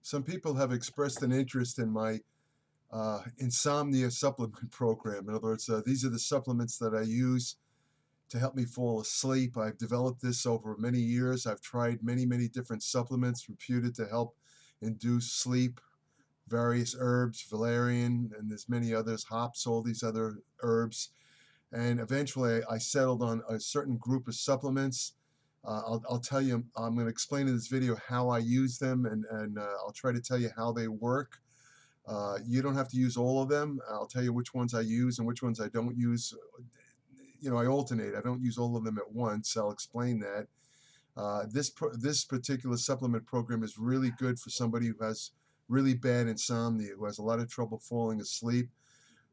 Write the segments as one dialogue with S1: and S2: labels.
S1: Some people have expressed an interest in my insomnia supplement program. In other words, these are the supplements that I use to help me fall asleep. I've developed this over many years. I've tried many different supplements reputed to help induce sleep, various herbs, valerian, and there's many others, hops, all these other herbs. And eventually I settled on a certain group of supplements. I'll tell you, I'm going to explain in this video how I use them, and I'll try to tell you how they work. You don't have to use all of them. I'll tell you which ones I use and which ones I don't use. You know, I alternate. I don't use all of them at once. I'll explain that. This particular supplement program is really good for somebody who has really bad insomnia, who has a lot of trouble falling asleep.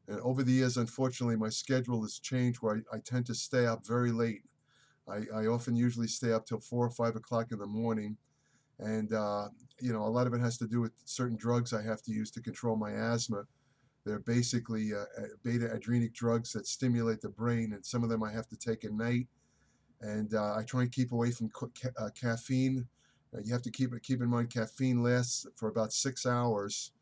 S1: And over the years, unfortunately, my schedule has changed where I tend to stay up very late. I often usually stay up till 4 or 5 o'clock in the morning. And, you know, a lot of it has to do with certain drugs I have to use to control my asthma. They're basically beta-adrenic drugs that stimulate the brain, and some of them I have to take at night. And I try and keep away from caffeine. You have to keep in mind caffeine lasts for about 6 hours.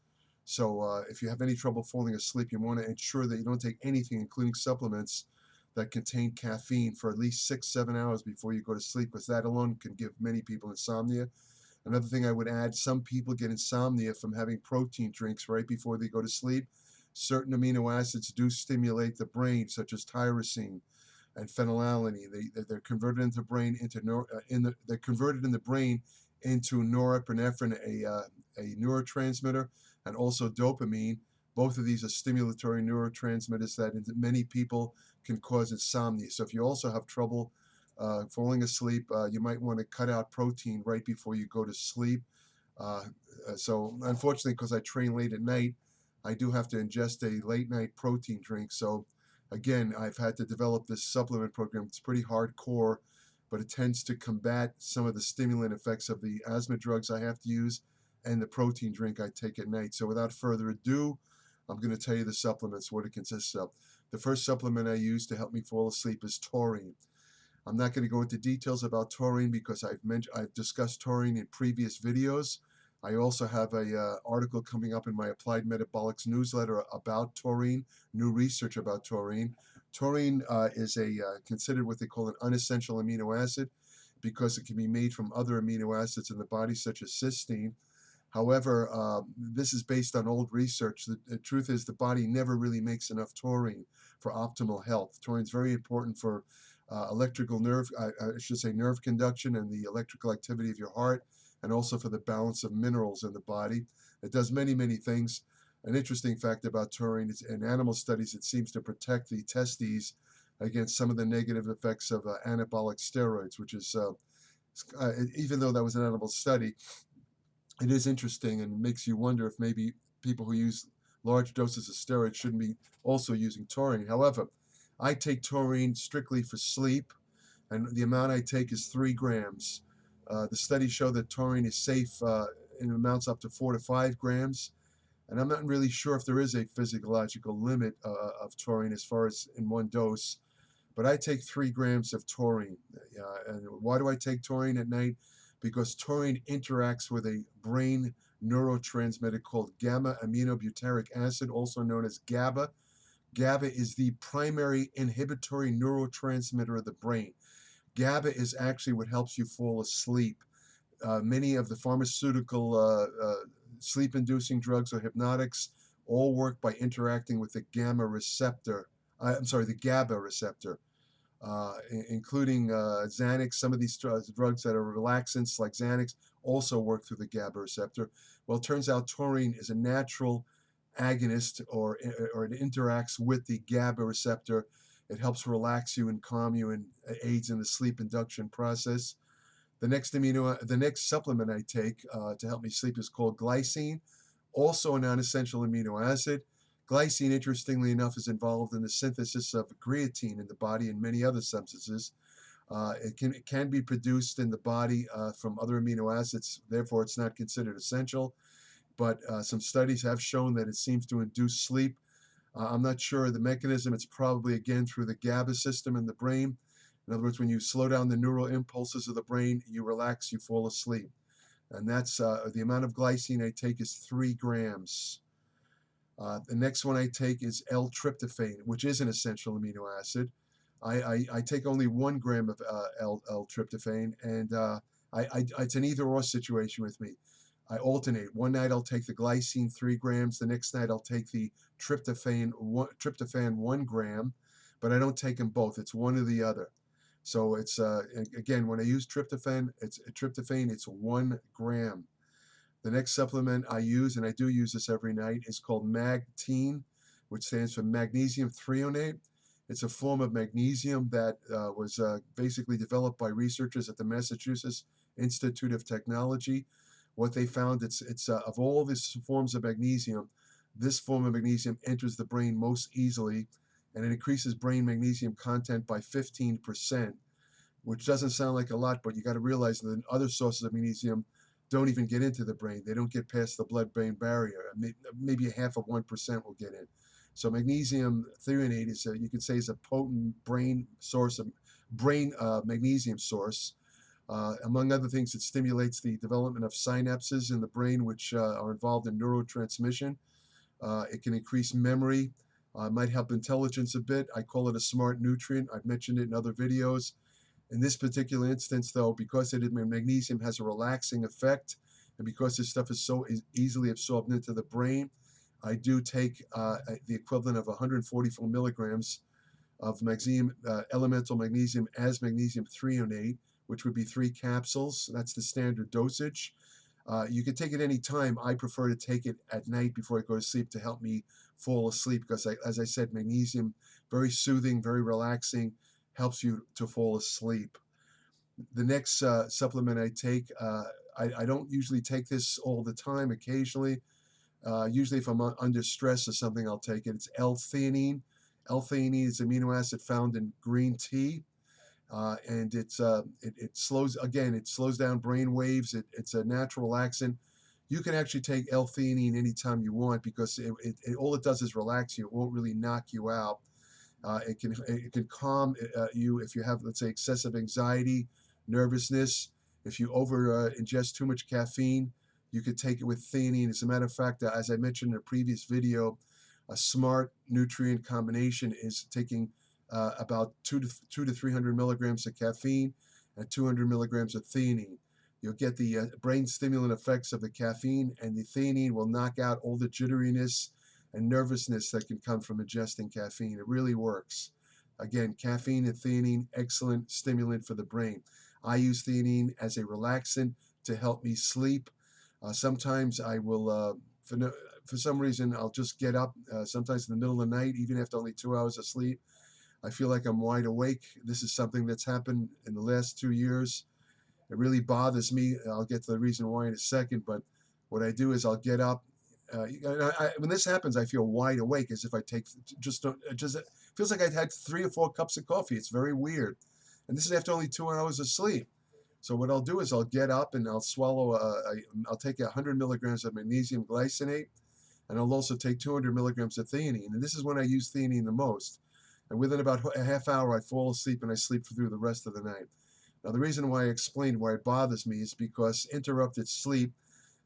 S1: So if you have any trouble falling asleep, you want to ensure that you don't take anything, including supplements, that contain caffeine for at least 6, 7 hours before you go to sleep, because that alone can give many people insomnia. Another thing I would add, some people get insomnia from having protein drinks right before they go to sleep. Certain amino acids do stimulate the brain, such as tyrosine and phenylalanine. They're converted into brain they're converted in the brain into norepinephrine, a neurotransmitter, and also dopamine. Both of these are stimulatory neurotransmitters that in many people can cause insomnia. So if you also have trouble falling asleep, you might want to cut out protein right before you go to sleep. So unfortunately, because I train late at night, I do have to ingest a late night protein drink. So again, I've had to develop this supplement program. It's pretty hardcore, but it tends to combat some of the stimulant effects of the asthma drugs I have to use and the protein drink I take at night. So without further adu, I'm going to tell you the supplements, what it consists of. The first supplement I use to help me fall asleep is taurine. I'm not going to go into details about taurine because I've discussed taurine in previous videos. I also have a article coming up in my Applied Metabolics newsletter about taurine, new research about taurine. Taurine is considered what they call an unessential amino acid because it can be made from other amino acids in the body, such as cysteine. However, this is based on old research. The truth is the body never really makes enough taurine for optimal health. Taurine is very important for electrical nerve, I should say nerve conduction and the electrical activity of your heart, and also for the balance of minerals in the body. It does many things. An interesting fact about taurine is in animal studies, it seems to protect the testes against some of the negative effects of anabolic steroids, which is, even though that was an animal study, it is interesting and makes you wonder if maybe people who use large doses of steroids shouldn't be also using taurine. However, I take taurine strictly for sleep, and the amount I take is 3 grams. The studies show that taurine is safe in amounts up to 4 to 5 grams, and I'm not really sure if there is a physiological limit of taurine as far as in one dose, but I take 3 grams of taurine. And why do I take taurine at night? Because taurine interacts with a brain neurotransmitter called gamma aminobutyric acid, also known as GABA. GABA is the primary inhibitory neurotransmitter of the brain. GABA is actually what helps you fall asleep. Many of the pharmaceutical sleep-inducing drugs or hypnotics all work by interacting with the gamma receptor. The GABA receptor, including Xanax. Some of these drugs that are relaxants like Xanax also work through the GABA receptor. Well, it turns out taurine is a natural agonist, or it interacts with the GABA receptor. It helps relax you and calm you and aids in the sleep induction process. The next supplement I take to help me sleep is called glycine, also a non-essential amino acid. Glycine, interestingly enough, is involved in the synthesis of creatine in the body and many other substances. It can be produced in the body from other amino acids, therefore it's not considered essential. But some studies have shown that it seems to induce sleep. I'm not sure of the mechanism. It's probably, again, through the GABA system in the brain. In other words, when you slow down the neural impulses of the brain, you relax, you fall asleep. and that's the amount of glycine I take is 3 grams. The next one I take is L-tryptophan, which is an essential amino acid. I take only 1 gram of L-tryptophan, and it's an either-or situation with me. I alternate. One night I'll take the glycine 3 grams. The next night I'll take the tryptophan 1 gram, but I don't take them both. It's one or the other. So it's again, when I use tryptophan, it's 1 gram. The next supplement I use, and I do use this every night, is called Magteen, which stands for magnesium threonate. It's a form of magnesium that was basically developed by researchers at the Massachusetts Institute of Technology. What they found, it's of all these forms of magnesium, this form of magnesium enters the brain most easily, and it increases brain magnesium content by 15%, which doesn't sound like a lot, but you got to realize that other sources of magnesium don't even get into the brain. They don't get past the blood-brain barrier. Maybe a half of 1% will get in. So magnesium threonate is, you could say, is a potent brain source of magnesium source. Among other things, it stimulates the development of synapses in the brain, which are involved in neurotransmission. It can increase memory, might help intelligence a bit. I call it a smart nutrient. I've mentioned it in other videos. In this particular instance, though, because magnesium has a relaxing effect, and because this stuff is so easily absorbed into the brain, I do take the equivalent of 144 milligrams of magnesium, elemental magnesium as magnesium threonate, which would be 3 capsules. That's the standard dosage. You can take it any time. I prefer to take it at night before I go to sleep to help me fall asleep because, as I said, magnesium, very soothing, very relaxing, helps you to fall asleep. The next supplement I take, I don't usually take this all the time, occasionally. Usually if I'm under stress or something, I'll take it. It's L-theanine. L-theanine is an amino acid found in green tea. And it slows down brain waves. It's a natural relaxant. You can actually take L-theanine anytime you want because all it does is relax you. It won't really knock you out. It can calm you if you have, let's say, excessive anxiety, nervousness. If you ingest too much caffeine, you could take it with theanine. As a matter of fact, as I mentioned in a previous video, a smart nutrient combination is taking about 200 to 300 milligrams of caffeine and 200 milligrams of theanine. You'll get the brain stimulant effects of the caffeine, and the theanine will knock out all the jitteriness and nervousness that can come from ingesting caffeine. It really works. Again, caffeine and theanine, excellent stimulant for the brain. I use theanine as a relaxant to help me sleep. Sometimes I will, for some reason, I'll just get up, sometimes in the middle of the night, even after only 2 hours of sleep. I feel like I'm wide awake. This is something that's happened in the last 2 years. It really bothers me. I'll get to the reason why in a second, but what I do is I'll get up. When this happens, I feel wide awake, as if I take it feels like I've had 3 or 4 cups of coffee. It's very weird, and this is after only 2 hours of sleep. So what I'll do is I'll get up and I'll swallow. I'll take 100 milligrams of magnesium glycinate, and I'll also take 200 milligrams of theanine. And this is when I use theanine the most. And within about a half hour, I fall asleep and I sleep through the rest of the night. Now, the reason why I explained why it bothers me is because interrupted sleep,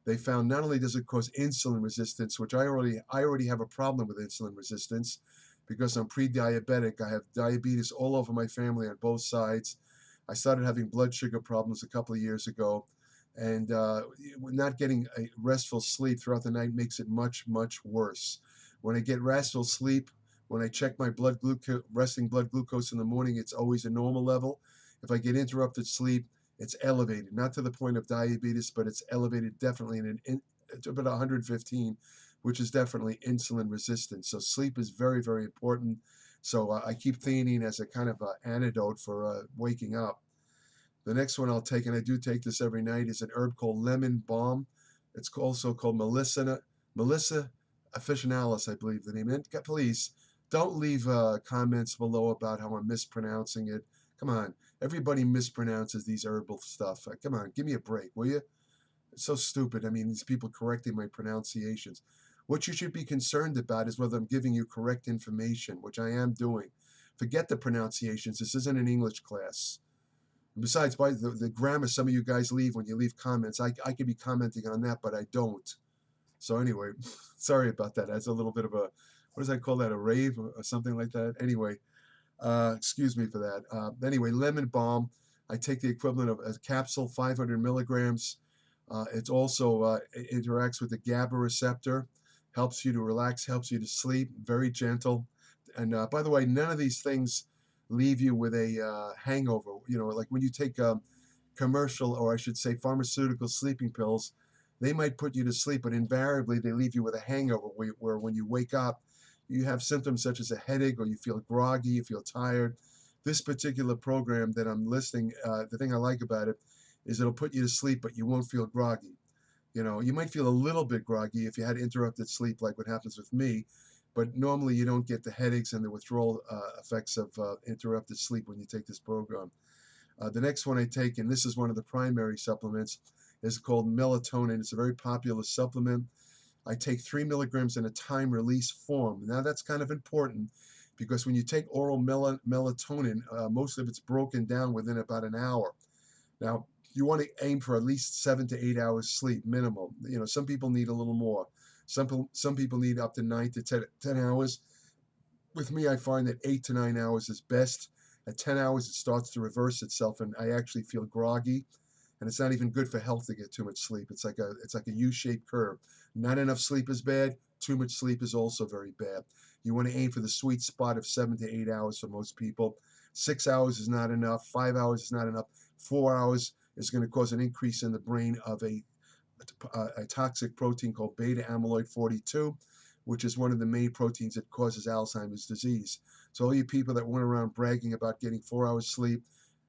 S1: they found not only does it cause insulin resistance, which I already have a problem with insulin resistance because I'm pre-diabetic. I have diabetes all over my family on both sides. I started having blood sugar problems a couple of years ago, and not getting a restful sleep throughout the night makes it much, much worse. When I get restful sleep, when I check my resting blood glucose in the morning, it's always a normal level. If I get interrupted sleep, it's elevated, not to the point of diabetes, but it's elevated definitely to about 115, which is definitely insulin resistant. So sleep is very, very important. So I keep theanine as a kind of antidote for waking up. The next one I'll take, and I do take this every night, is an herb called lemon balm. It's also called Melissa officinalis, I believe the name. And please don't leave comments below about how I'm mispronouncing it. Come on, everybody mispronounces these herbal stuff. Come on, give me a break, will you? It's so stupid. I mean, these people correcting my pronunciations. What you should be concerned about is whether I'm giving you correct information, which I am doing. Forget the pronunciations. This isn't an English class. Besides, by the grammar some of you guys leave when you leave comments, I could be commenting on that, but I don't. So anyway, sorry about that. That's a little bit of a, what does I call that, a rave or something like that? Anyway, excuse me for that. Anyway, lemon balm, I take the equivalent of a capsule, 500 milligrams. It also interacts with the GABA receptor, helps you to relax, helps you to sleep, very gentle. And by the way, none of these things leave you with a hangover. You know, like when you take commercial, or I should say pharmaceutical sleeping pills, they might put you to sleep, but invariably they leave you with a hangover where when you wake up, you have symptoms such as a headache, or you feel groggy, you feel tired. This particular program that I'm listing, the thing I like about it is it'll put you to sleep, but you won't feel groggy. You know, you might feel a little bit groggy if you had interrupted sleep, like what happens with me, but normally you don't get the headaches and the withdrawal effects of interrupted sleep when you take this program. The next one I take, and this is one of the primary supplements, is called melatonin. It's a very popular supplement. I take 3 milligrams in a time release form. Now that's kind of important because when you take oral melatonin, most of it's broken down within about an hour. Now, you want to aim for at least 7 to 8 hours sleep minimum. You know, some people need a little more. Some people need up to 9 to 10 hours. With me, I find that 8 to 9 hours is best. At 10 hours, it starts to reverse itself, and I actually feel groggy. And it's not even good for health to get too much sleep. It's like a U-shaped curve. Not enough sleep is bad. Too much sleep is also very bad. You want to aim for the sweet spot of 7 to 8 hours for most people. 6 hours is not enough. 5 hours is not enough. 4 hours is going to cause an increase in the brain of a toxic protein called beta amyloid 42, which is one of the main proteins that causes Alzheimer's disease. So all you people that went around bragging about getting 4 hours sleep,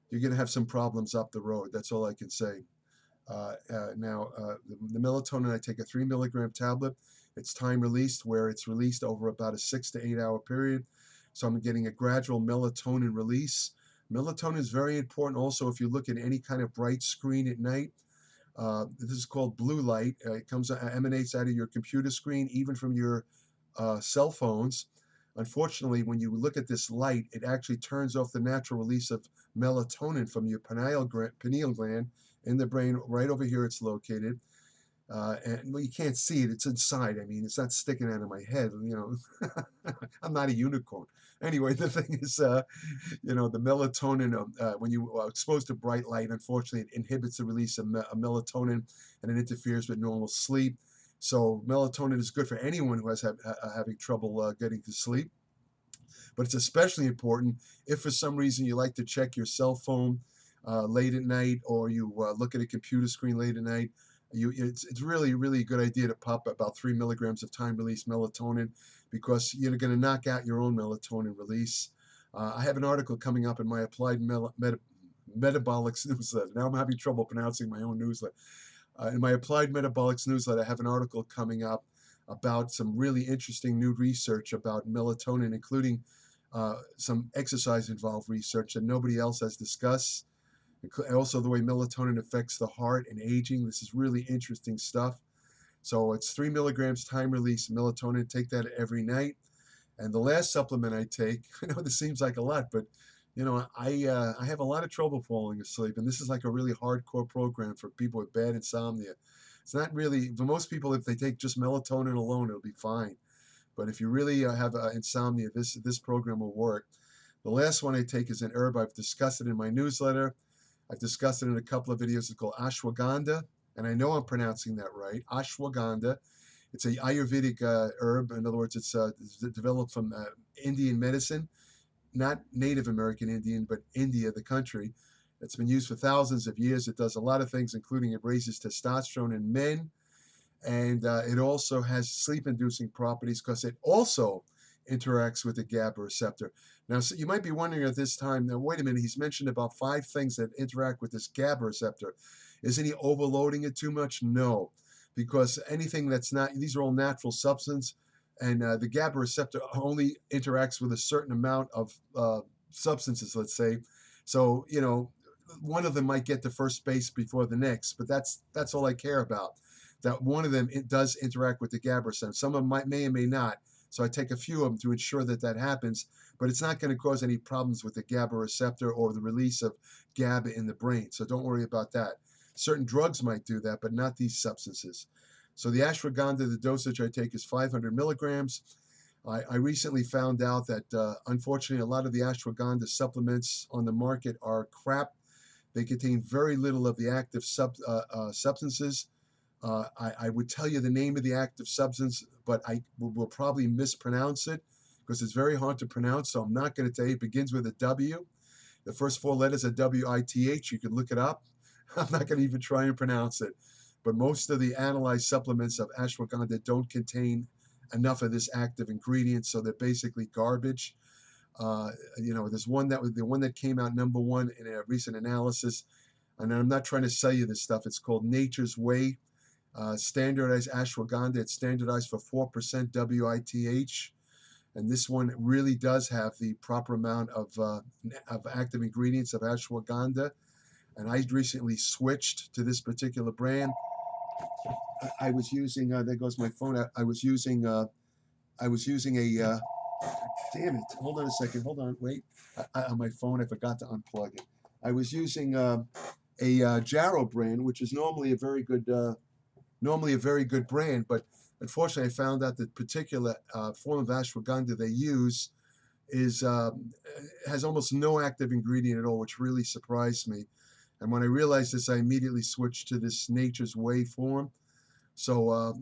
S1: you're going to have some problems up the road. That's all I can say. The melatonin, I take a 3 milligram tablet. It's time released, where it's released over about a 6 to 8 hour period. So I'm getting a gradual melatonin release. Melatonin is very important also if you look at any kind of bright screen at night. This is called blue light. It emanates out of your computer screen, even from your cell phones. Unfortunately, when you look at this light, it actually turns off the natural release of melatonin from your pineal gland in the brain. Right over here, it's located. And well, you can't see it. It's inside. I mean, it's not sticking out of my head. You know, I'm not a unicorn. Anyway, the thing is, the melatonin, when you are exposed to bright light, unfortunately, it inhibits the release of melatonin, and it interferes with normal sleep. So melatonin is good for anyone who has having trouble getting to sleep. But it's especially important if for some reason you like to check your cell phone late at night, or you look at a computer screen late at night. It's really, really a good idea to pop about 3 milligrams of time-release melatonin, because you're going to knock out your own melatonin release. I have an article coming up in my Applied Metabolics newsletter. Now I'm having trouble pronouncing my own newsletter. In my Applied Metabolics newsletter, I have an article coming up about some really interesting new research about melatonin, including some exercise-involved research that nobody else has discussed. Also, the way melatonin affects the heart and aging. This is really interesting stuff. So it's 3 milligrams time release melatonin. Take that every night. And the last supplement I take, I know this seems like a lot, but I have a lot of trouble falling asleep, and this is like a really hardcore program for people with bad insomnia. It's not really, for most people, if they take just melatonin alone, it'll be fine. But if you really have insomnia, this program will work. The last one I take is an herb. I've discussed it in my newsletter. I've discussed it in a couple of videos. It's called ashwagandha, and I know I'm pronouncing that right. Ashwagandha. It's a Ayurvedic herb. In other words, it's developed from Indian medicine, not Native American Indian, but India, the country. It's been used for thousands of years. It does a lot of things, including it raises testosterone in men, and it also has sleep-inducing properties because it also interacts with the GABA receptor. Now, so you might be wondering at this time, now wait a minute, he's mentioned about 5 things that interact with this GABA receptor. Isn't he overloading it too much? No, because anything that's not, these are all natural substances, and the GABA receptor only interacts with a certain amount of substances, let's say. So, one of them might get to first base before the next, but that's all I care about. That one of them, it does interact with the GABA receptor. Some of them may or may not, So I take a few of them to ensure that that happens, but it's not going to cause any problems with the GABA receptor or the release of GABA in the brain. So don't worry about that. Certain drugs might do that, but not these substances. So the ashwagandha, the dosage I take is 500 milligrams. I recently found out that unfortunately a lot of the ashwagandha supplements on the market are crap. They contain very little of the active substances. I would tell you the name of the active substance, but I will probably mispronounce it because it's very hard to pronounce, so I'm not going to tell you. It begins with a W. The first four letters are WITH. You can look it up. I'm not going to even try and pronounce it. But most of the analyzed supplements of ashwagandha don't contain enough of this active ingredient, so they're basically garbage. There's one that was the one that came out number one in a recent analysis, and I'm not trying to sell you this stuff. It's called Nature's Way. Standardized ashwagandha. It's standardized for 4% WITH, and this one really does have the proper amount of active ingredients of ashwagandha. And I recently switched to this particular brand. I was using. There goes my phone. I was using a. Damn it! Hold on a second. Hold on. Wait. On my phone, I forgot to unplug it. I was using a Jarrow brand, which is normally a very good brand, but unfortunately, I found out that particular form of ashwagandha they use has almost no active ingredient at all, which really surprised me. And when I realized this, I immediately switched to this Nature's Way form. So,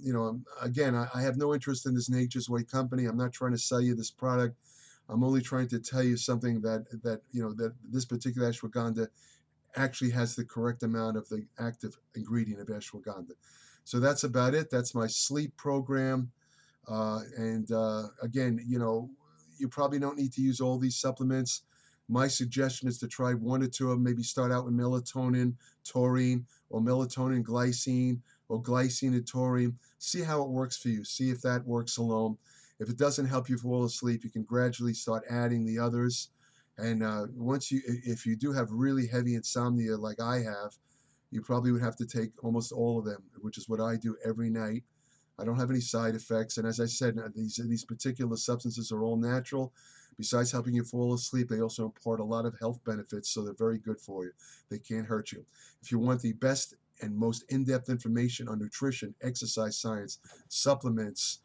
S1: again, I have no interest in this Nature's Way company. I'm not trying to sell you this product. I'm only trying to tell you something that this particular ashwagandha actually has the correct amount of the active ingredient of ashwagandha. So that's about it. That's my sleep program. Again, you probably don't need to use all these supplements. My suggestion is to try one or two of them. Maybe start out with melatonin, taurine, or melatonin, glycine, or glycine and taurine. See how it works for you. See if that works alone. If it doesn't help you fall asleep, you can gradually start adding the others. And if you do have really heavy insomnia like I have, you probably would have to take almost all of them, which is what I do every night. I don't have any side effects. And as I said, these particular substances are all natural. Besides helping you fall asleep, they also impart a lot of health benefits, so they're very good for you. They can't hurt you. If you want the best and most in-depth information on nutrition, exercise science, supplements,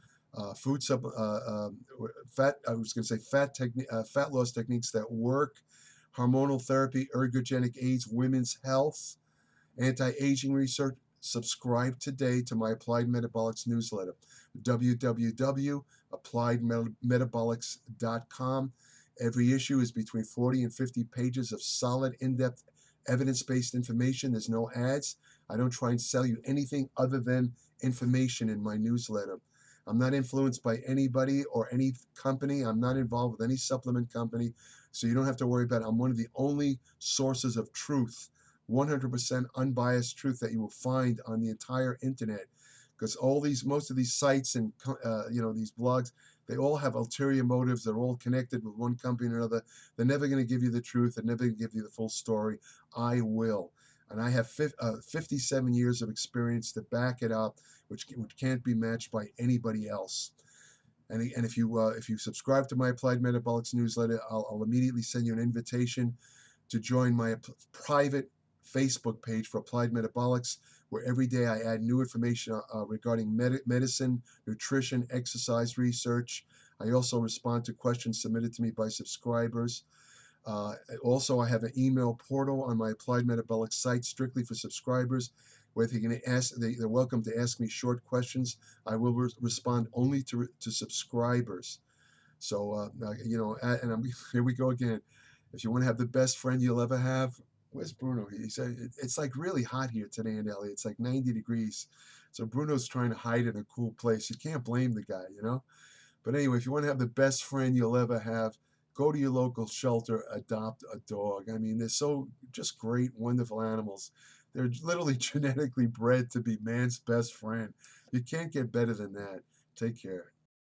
S1: fat loss techniques that work, hormonal therapy, ergogenic aids, women's health, anti-aging research, subscribe today to my Applied Metabolics newsletter, www.appliedmetabolics.com. Every issue is between 40 and 50 pages of solid, in-depth, evidence-based information. There's no ads. I don't try and sell you anything other than information in my newsletter. I'm not influenced by anybody or any company. I'm not involved with any supplement company, so you don't have to worry about it. I'm one of the only sources of truth, 100% unbiased truth that you will find on the entire internet, because most of these sites and these blogs, they all have ulterior motives. They're all connected with one company or another. They're never going to give you the truth. They're never going to give you the full story. I will. And I have 57 years of experience to back it up, which can't be matched by anybody else. And if you subscribe to my Applied Metabolics newsletter, I'll immediately send you an invitation to join my private Facebook page for Applied Metabolics, where every day I add new information regarding medicine, nutrition, exercise research. I also respond to questions submitted to me by subscribers. Also, I have an email portal on my Applied Metabolics site strictly for subscribers, where they're welcome to ask me short questions. I will respond only to subscribers. So, here we go again. If you want to have the best friend you'll ever have, where's Bruno? He said it's like really hot here today in LA. It's like 90 degrees. So Bruno's trying to hide in a cool place. You can't blame the guy, But anyway, if you want to have the best friend you'll ever have, go to your local shelter, adopt a dog. I mean, they're so just great, wonderful animals. They're literally genetically bred to be man's best friend. You can't get better than that. Take care.